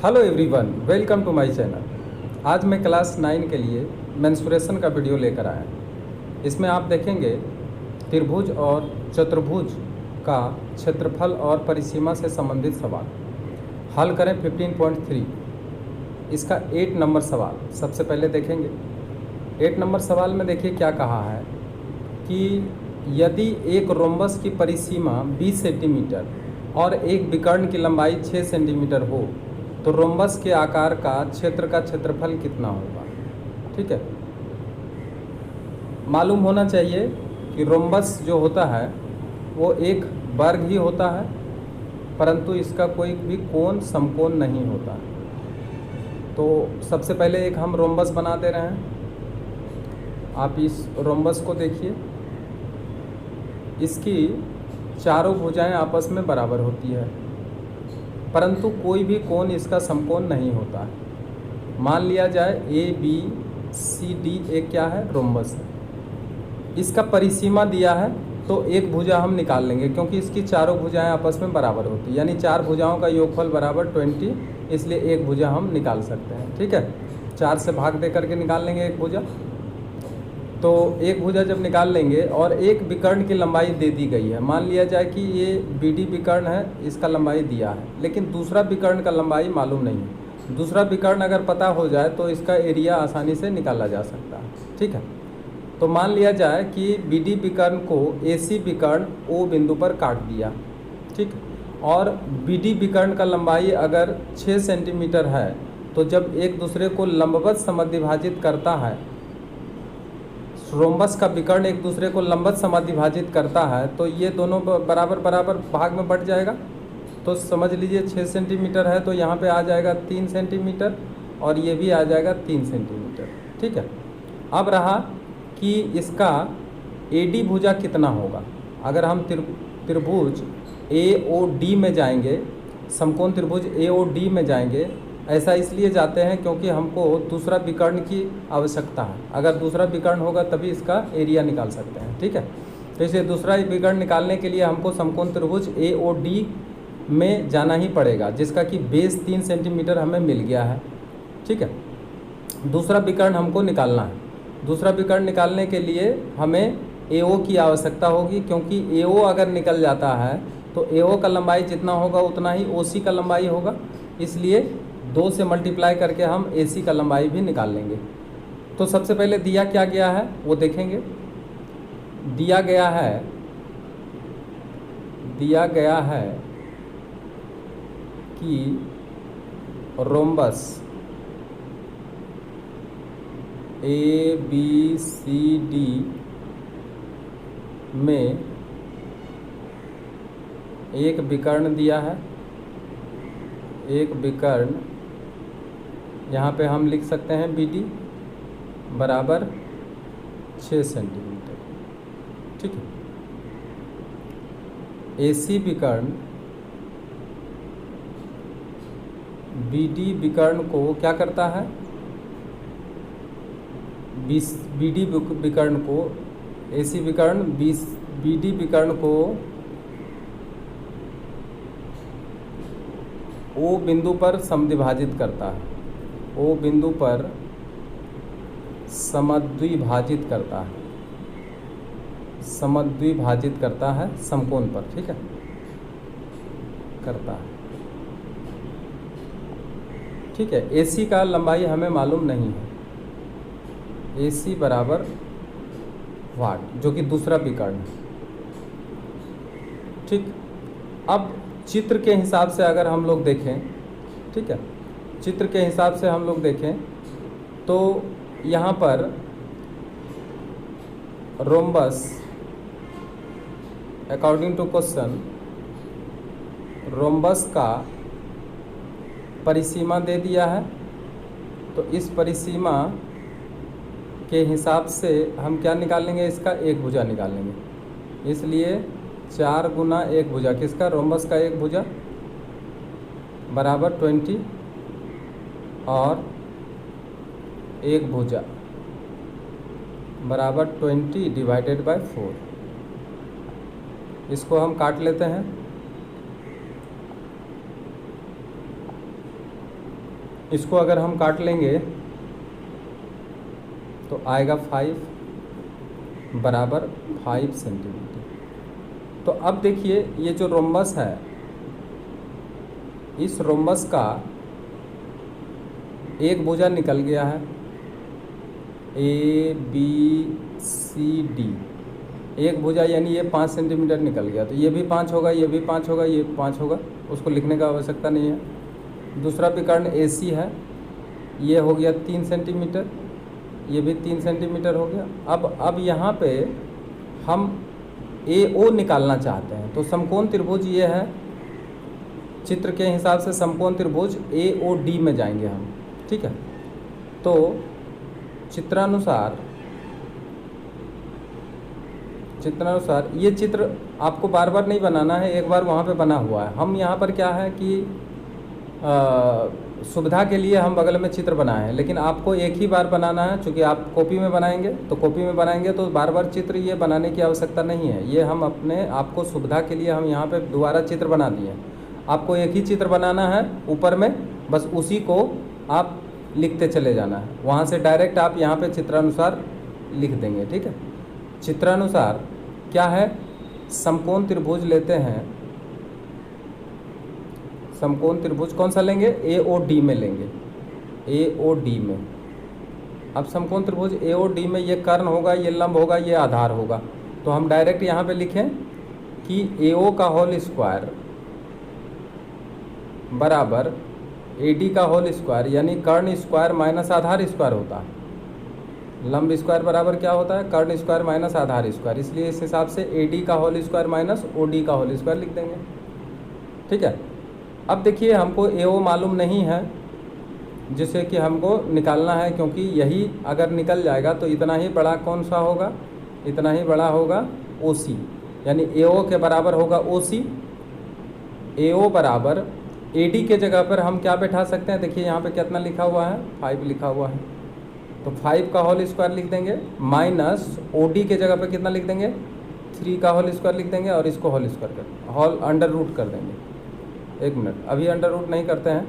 Hello everyone, welcome to my channel. आज मैं class 9 के लिए मेंस्ट्रुएशन का वीडियो लेकर आया। इसमें आप देखेंगे त्रिभुज और चतुर्भुज का क्षेत्रफल और परिसीमा से संबंधित सवाल हल करें। 15.3 इसका 8 नंबर सवाल सबसे पहले देखेंगे। 8 नंबर सवाल में देखिए क्या कहा है कि यदि एक रोम्बस की परिसीमा 20 सेंटीमीटर और एक विकर्ण की लंबाई 6 सेंटीमीटर हो तो रोम्बस के आकार का क्षेत्र का क्षेत्रफल कितना होगा। ठीक है, मालूम होना चाहिए कि रोम्बस जो होता है वो एक वर्ग ही होता है, परंतु इसका कोई भी कोण समकोण नहीं होता। तो सबसे पहले एक हम रोम्बस बना दे रहे हैं। आप इस रोम्बस को देखिए, इसकी चारों भुजाएं आपस में बराबर होती है, परंतु कोई भी कोण इसका समकोण नहीं होता है। मान लिया जाए ए बी सी डी एक क्या है, रोम्बस है। इसका परिसीमा दिया है तो एक भुजा हम निकाल लेंगे, क्योंकि इसकी चारों भुजाएं आपस में बराबर होती है, यानी चार भुजाओं का योगफल बराबर 20, इसलिए एक भुजा हम निकाल सकते हैं। ठीक है, 4 से भाग दे करके निकाल लेंगे एक भुजा। तो एक भुजा जब निकाल लेंगे और एक विकर्ण की लंबाई दे दी गई है, मान लिया जाए कि ये बी डी विकर्ण है, इसका लंबाई दिया है, लेकिन दूसरा विकर्ण का लंबाई मालूम नहीं है। दूसरा विकर्ण अगर पता हो जाए तो इसका एरिया आसानी से निकाला जा सकता है। ठीक है, तो मान लिया जाए कि बी डी विकर्ण को ए सी विकर्ण ओ बिंदु पर काट दिया। ठीक, और बी डी विकर्ण का लंबाई अगर 6 सेंटीमीटर है तो जब एक दूसरे को लंबवत समद्विभाजित करता है, रोम्बस का विकर्ण एक दूसरे को लंबवत समद्विभाजित करता है, तो ये दोनों बराबर बराबर भाग में बट जाएगा। तो समझ लीजिए 6 सेंटीमीटर है तो यहाँ पे आ जाएगा 3 सेंटीमीटर और ये भी आ जाएगा 3 सेंटीमीटर। ठीक है, अब रहा कि इसका ए डी भुजा कितना होगा। अगर हम त्रिभुज ए ओ डी में जाएंगे, समकोण त्रिभुज ए ओ डी में जाएंगे, ऐसा इसलिए जाते हैं क्योंकि हमको दूसरा विकर्ण की आवश्यकता है। अगर दूसरा विकर्ण होगा तभी इसका एरिया निकाल सकते हैं। ठीक है, तो इसलिए दूसरा विकर्ण निकालने के लिए हमको समकोण त्रिभुज ए ओ डी में जाना ही पड़ेगा, जिसका कि बेस 3 सेंटीमीटर हमें मिल गया है। ठीक है, दूसरा विकर्ण हमको निकालना है। दूसरा विकर्ण निकालने के लिए हमें ए ओ की आवश्यकता होगी, क्योंकि ए ओ अगर निकल जाता है तो ए ओ का लंबाई जितना होगा उतना ही ओ सी का लंबाई होगा, इसलिए 2 से मल्टीप्लाई करके हम ए सी का लंबाई भी निकाल लेंगे। तो सबसे पहले दिया क्या गया है वो देखेंगे। दिया गया है कि rhombus A B C D में एक विकर्ण दिया है। एक विकर्ण यहाँ पे हम लिख सकते हैं बी डी बराबर 6 सेंटीमीटर। ठीक है, ए सी विकर्ण बी डी विकर्ण को क्या करता है, बी डी विकर्ण को ए सी विकर्ण बी डी विकर्ण को ओ बिंदु पर समद्विभाजित करता है। ओ बिंदु पर समद्विभाजित करता है, समद्विभाजित करता है समकोण पर। ठीक है, करता है। ठीक है, AC का लंबाई हमें मालूम नहीं है, AC बराबर वाट, जो कि दूसरा विकर्ण है। ठीक, अब चित्र के हिसाब से अगर हम लोग देखें, ठीक है, चित्र के हिसाब से हम लोग देखें तो यहाँ पर rhombus according to question rhombus का परिसीमा दे दिया है। तो इस परिसीमा के हिसाब से हम क्या निकालेंगे, इसका एक भुजा निकालेंगे। इसलिए 4 गुना एक भुजा, किसका, रोम्बस का एक भुजा बराबर 20 और एक भुजा बराबर 20 डिवाइडेड बाय 4। इसको हम काट लेते हैं। इसको अगर हम काट लेंगे तो आएगा 5 बराबर 5 सेंटीमीटर। तो अब देखिए ये जो रोम्बस है, इस रोम्बस का एक भुजा निकल गया है, ABCD, एक भुजा यानी ये 5 सेंटीमीटर निकल गया, तो ये भी 5 होगा, ये भी 5 होगा, ये 5 होगा, उसको लिखने का आवश्यकता नहीं है। दूसरा विकर्ण AC है, ये हो गया 3 सेंटीमीटर, ये भी 3 सेंटीमीटर हो गया। अब यहाँ पे हम AO निकालना चाहते हैं, तो समकोण त्रिभुज ये है, चित्र के हिसाब से समकोण त्रिभुज AOD में जाएंगे हम, ठीक है। तो चित्रानुसार ये चित्र आपको बार बार नहीं बनाना है, एक बार वहाँ पे बना हुआ है। हम यहाँ पर क्या है कि सुविधा के लिए हम बगल में चित्र बनाए हैं, लेकिन आपको एक ही बार बनाना है। चूँकि आप कॉपी में बनाएंगे तो बार बार चित्र ये बनाने की आवश्यकता नहीं है। ये हम अपने आपको सुविधा के लिए हम यहाँ पे दोबारा चित्र बना दिए हैं। आपको एक ही चित्र बनाना है ऊपर में, बस उसी को आप लिखते चले जाना है, वहाँ से डायरेक्ट आप यहाँ पे चित्रानुसार लिख देंगे, ठीक है। चित्रानुसार क्या है, समकोण त्रिभुज लेते हैं, समकोण त्रिभुज कौन सा लेंगे, AOD में लेंगे, AOD में। अब समकोण त्रिभुज AOD में ये कर्ण होगा, ये लंब होगा, ये आधार होगा, तो हम डायरेक्ट यहाँ पे लिखें कि AO का होल स्क्वायर बराबर AD का होल स्क्वायर, यानी कर्ण स्क्वायर माइनस आधार स्क्वायर होता है। लंब स्क्वायर बराबर क्या होता है, कर्ण स्क्वायर माइनस आधार स्क्वायर, इसलिए इस हिसाब से AD का होल स्क्वायर माइनस OD का होल स्क्वायर लिख देंगे, ठीक है। अब देखिए हमको AO मालूम नहीं है, जिसे कि हमको निकालना है, क्योंकि यही अगर निकल जाएगा तो इतना ही बड़ा कौन सा होगा, इतना ही बड़ा होगा OC, यानी AO के बराबर होगा OC। AO बराबर AD के जगह पर हम क्या बैठा सकते हैं, देखिए यहाँ पे कितना लिखा हुआ है, 5 लिखा हुआ है, तो 5 का होल स्क्वायर लिख देंगे, माइनस OD के जगह पर कितना लिख देंगे, 3 का होल स्क्वायर लिख देंगे, और इसको होल स्क्वायर कर होल अंडर रूट कर देंगे। एक मिनट, अभी अंडर रूट नहीं करते हैं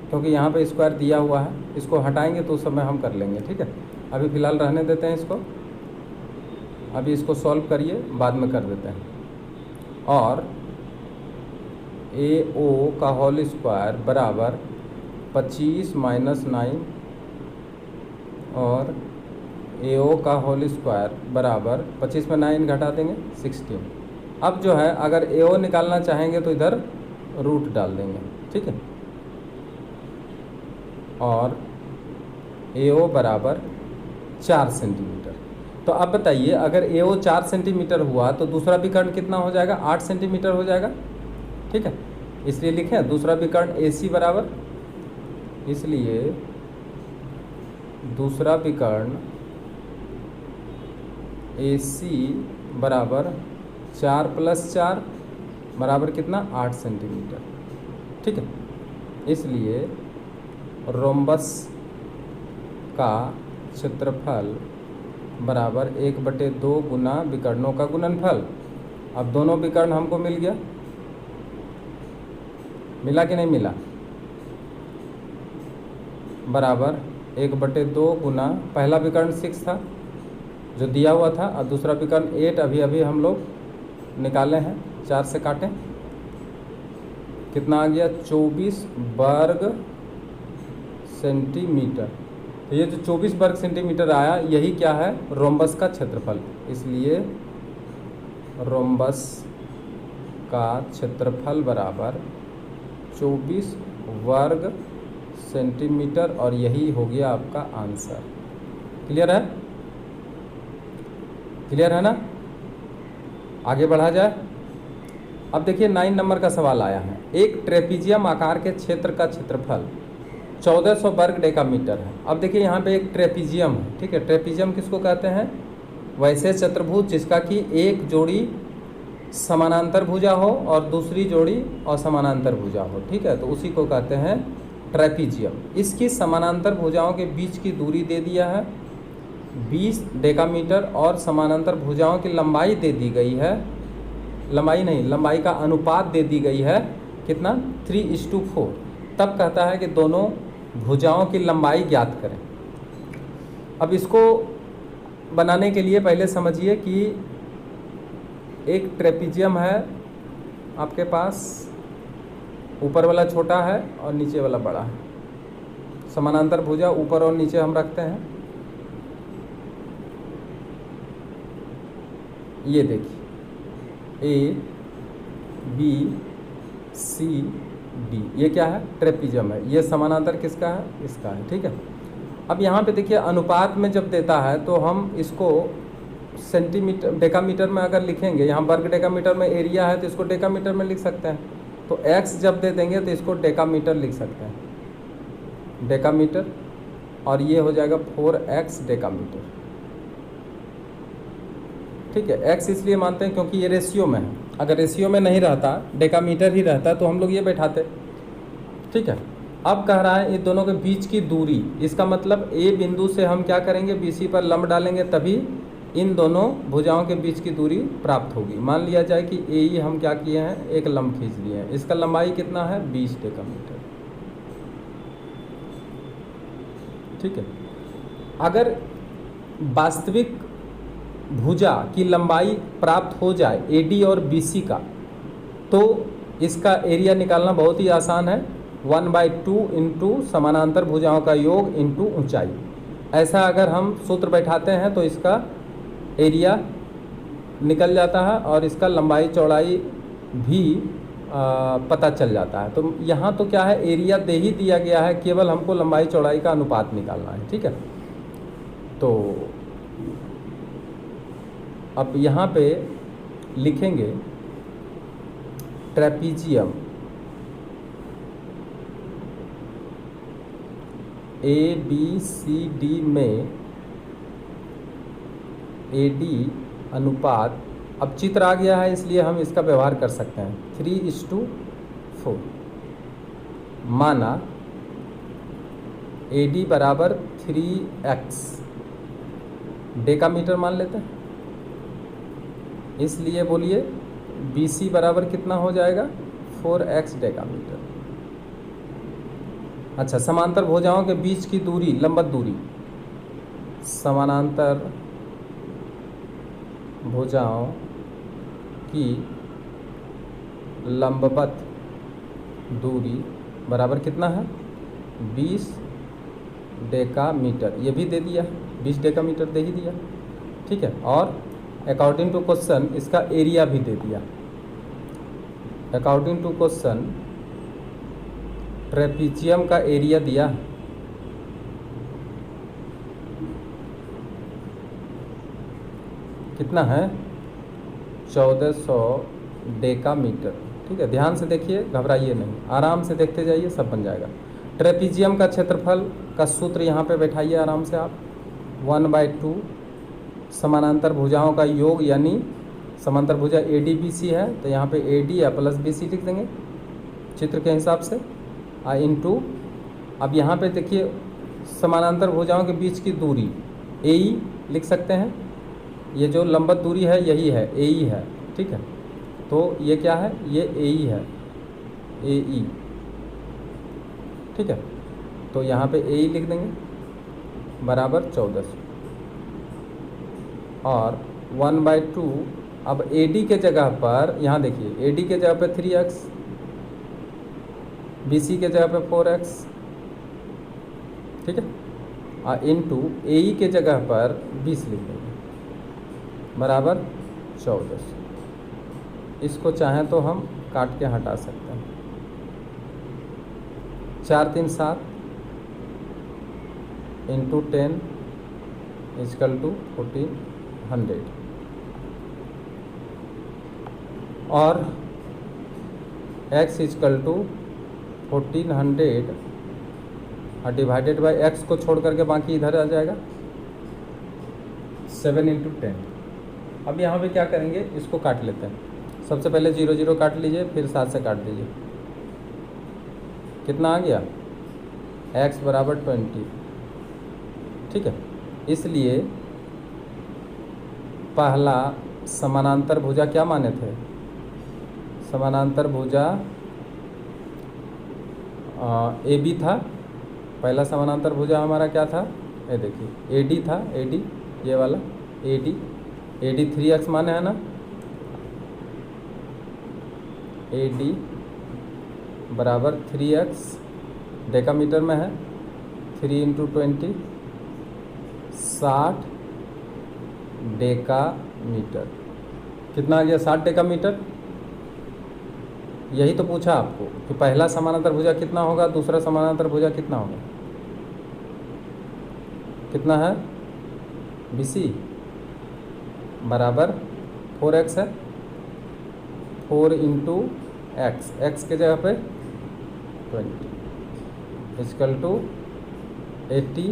क्योंकि यहाँ पे स्क्वायर दिया हुआ है, इसको हटाएंगे तो उस समय हम कर लेंगे, ठीक है। अभी फ़िलहाल रहने देते हैं इसको, अभी इसको सॉल्व करिए, बाद में कर देते हैं। और AO का होल स्क्वायर बराबर 25 माइनस 9 और AO का होल स्क्वायर बराबर 25 में 9 घटा देंगे 16। अब जो है अगर AO निकालना चाहेंगे तो इधर रूट डाल देंगे, ठीक है। और AO बराबर 4 सेंटीमीटर। तो अब बताइए अगर AO 4 सेंटीमीटर हुआ तो दूसरा विकर्ण कितना हो जाएगा, 8 सेंटीमीटर हो जाएगा, ठीक है। इसलिए लिखें दूसरा विकर्ण AC बराबर, इसलिए दूसरा विकर्ण AC बराबर 4 + 4 बराबर कितना, 8 सेंटीमीटर, ठीक है। इसलिए रोम्बस का क्षेत्रफल बराबर 1/2 गुना विकर्णों का गुणनफल। अब दोनों विकर्ण हमको मिल गया, मिला कि नहीं मिला, बराबर 1/2 गुना पहला विकर्ण 6 था जो दिया हुआ था, और दूसरा विकर्ण 8 अभी हम लोग निकाले हैं, 4 से काटें, कितना आ गया, 24 वर्ग सेंटीमीटर। तो ये जो 24 वर्ग सेंटीमीटर आया, यही क्या है, रोम्बस का क्षेत्रफल। इसलिए रोम्बस का क्षेत्रफल बराबर 24 वर्ग सेंटीमीटर, और यही हो गया आपका आंसर। क्लियर है, क्लियर है ना। आगे बढ़ा जाए। अब देखिए 9 नंबर का सवाल आया है, एक ट्रेपीजियम आकार के क्षेत्र का क्षेत्रफल 1400 वर्ग डेकामीटर है। अब देखिए यहाँ पे एक ट्रेपीजियम है, ठीक है। ट्रेपीजियम किसको कहते हैं, वैसे चतुर्भुज जिसका कि एक जोड़ी समानांतर भुजा हो और दूसरी जोड़ी असमानांतर भुजा हो, ठीक है, तो उसी को कहते हैं ट्रेपीजियम। इसकी समानांतर भुजाओं के बीच की दूरी दे दिया है 20 डेकामीटर, और समानांतर भुजाओं की लंबाई दे दी गई है, लंबाई नहीं, लंबाई का अनुपात दे दी गई है कितना, 3:4। तब कहता है कि दोनों भुजाओं की लंबाई ज्ञात करें। अब इसको बनाने के लिए पहले समझिए कि एक ट्रेपीजियम है आपके पास, ऊपर वाला छोटा है और नीचे वाला बड़ा है। समानांतर भुजा ऊपर और नीचे हम रखते हैं। ये देखिए ए बी सी डी, ये क्या है? ट्रेपीजियम है। ये समानांतर किसका है? इसका है। ठीक है। अब यहाँ पे देखिए अनुपात में जब देता है तो हम इसको सेंटीमीटर डेकामीटर में अगर लिखेंगे, यहाँ वर्ग डेकामीटर में एरिया है तो इसको डेकामीटर में लिख सकते हैं। तो x जब दे देंगे तो इसको डेकामीटर लिख सकते हैं, डेकामीटर, और ये हो जाएगा 4x डेकामीटर। ठीक है। x इसलिए मानते हैं क्योंकि ये रेशियो में है। अगर रेशियो में नहीं रहता, डेकामीटर ही रहता, तो हम लोग ये बैठाते। ठीक है। अब कह रहा है ये दोनों के बीच की दूरी, इसका मतलब ए बिंदु से हम क्या करेंगे, BC पर लंब डालेंगे, तभी इन दोनों भुजाओं के बीच की दूरी प्राप्त होगी। मान लिया जाए कि ए हम क्या किए हैं, एक लंब खींच लिए हैं। इसका लंबाई कितना है? 20 डेकामीटर। ठीक है। अगर वास्तविक भुजा की लंबाई प्राप्त हो जाए AD और BC का, तो इसका एरिया निकालना बहुत ही आसान है। 1/2 इंटू समानांतर भुजाओं का योग इंटू ऊंचाई। ऐसा अगर हम सूत्र बैठाते हैं तो इसका एरिया निकल जाता है और इसका लंबाई चौड़ाई भी पता चल जाता है। तो यहाँ तो क्या है, एरिया दे ही दिया गया है, केवल हमको लंबाई चौड़ाई का अनुपात निकालना है। ठीक है। तो अब यहाँ पे लिखेंगे ट्रेपीजियम ABCD में AD अनुपात, अब चित्र आ गया है इसलिए हम इसका व्यवहार कर सकते हैं, 3:4। माना AD बराबर 3x डेकामीटर मान लेते हैं, इसलिए बोलिए BC बराबर कितना हो जाएगा? 4x decametre. अच्छा, समांतर भुजाओं के बीच की दूरी, लंबवत दूरी, समानांतर भुजाओं की लंबवत दूरी बराबर कितना है? 20 डेकामीटर। ये भी दे दिया, 20 डेकामीटर दे ही दिया। ठीक है। और अकॉर्डिंग टू क्वेश्चन इसका एरिया भी दे दिया। अकॉर्डिंग टू क्वेश्चन ट्रेपीजियम का एरिया दिया है, कितना है? 1400 डेकामीटर। ठीक है। ध्यान से देखिए, घबराइए नहीं, आराम से देखते जाइए, सब बन जाएगा। ट्रेपीजियम का क्षेत्रफल का सूत्र यहाँ पे बैठाइए आराम से आप, 1/2 समानांतर भुजाओं का योग, यानी समांतर भुजा ADBC है तो यहाँ पे AD या प्लस BC लिख देंगे चित्र के हिसाब से, इंटू, अब यहाँ पे देखिए समानांतर भुजाओं के बीच की दूरी AE लिख सकते हैं। ये जो लंबवत दूरी है यही है, AE है। ठीक है। तो ये क्या है? ये AE है, AE। ठीक है। तो यहाँ पे AE लिख देंगे बराबर 1400, और 1/2, अब AD के जगह पर, यहाँ देखिए AD के जगह पर 3x, BC के जगह पे 4x। ठीक है। और इंटू AE के जगह पर 20 लिख देंगे बराबर 1400। इसको चाहें तो हम काट के हटा सकते हैं। 4 3 7 इंटू 10 इजकल टू 1400, और x इजकल टू 1400 और डिवाइडेड बाई x को छोड़ करके बाकी इधर आ जाएगा, 7 इंटू 10। अब यहाँ पे क्या करेंगे, इसको काट लेते हैं। सबसे पहले 0 0 काट लीजिए, फिर 7 से काट दीजिए। कितना आ गया? x बराबर 20। ठीक है। इसलिए पहला समानांतर भुजा क्या माने थे? समानांतर भुजा AB था, पहला समानांतर भुजा हमारा क्या था, ये देखिए AD था, AD ये वाला AD 3x माने है ना, AD बराबर 3x डेकामीटर में है, 3 × 20 60 डेकामीटर। कितना आ गया 60 डेकामीटर। यही तो पूछा आपको कि पहला समानांतर भुजा कितना होगा, दूसरा समानांतर भुजा कितना होगा, कितना है BC बराबर 4x है, 4 × x, x के जगह पे 20 इक्वल टू 80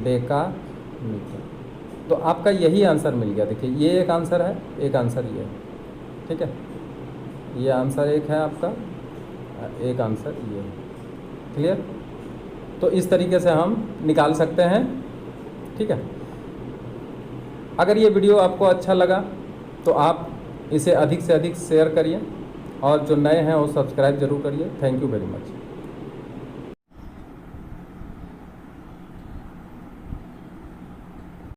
डेकामीटर। तो आपका यही आंसर मिल गया। देखिए ये एक आंसर है, एक आंसर ये है, ठीक है, ये आंसर एक है आपका, एक आंसर ये है। क्लियर। तो इस तरीके से हम निकाल सकते हैं, ठीक है। अगर ये वीडियो आपको अच्छा लगा तो आप इसे अधिक से अधिक शेयर करिए और जो नए हैं वो सब्सक्राइब जरूर करिए। Thank you very much.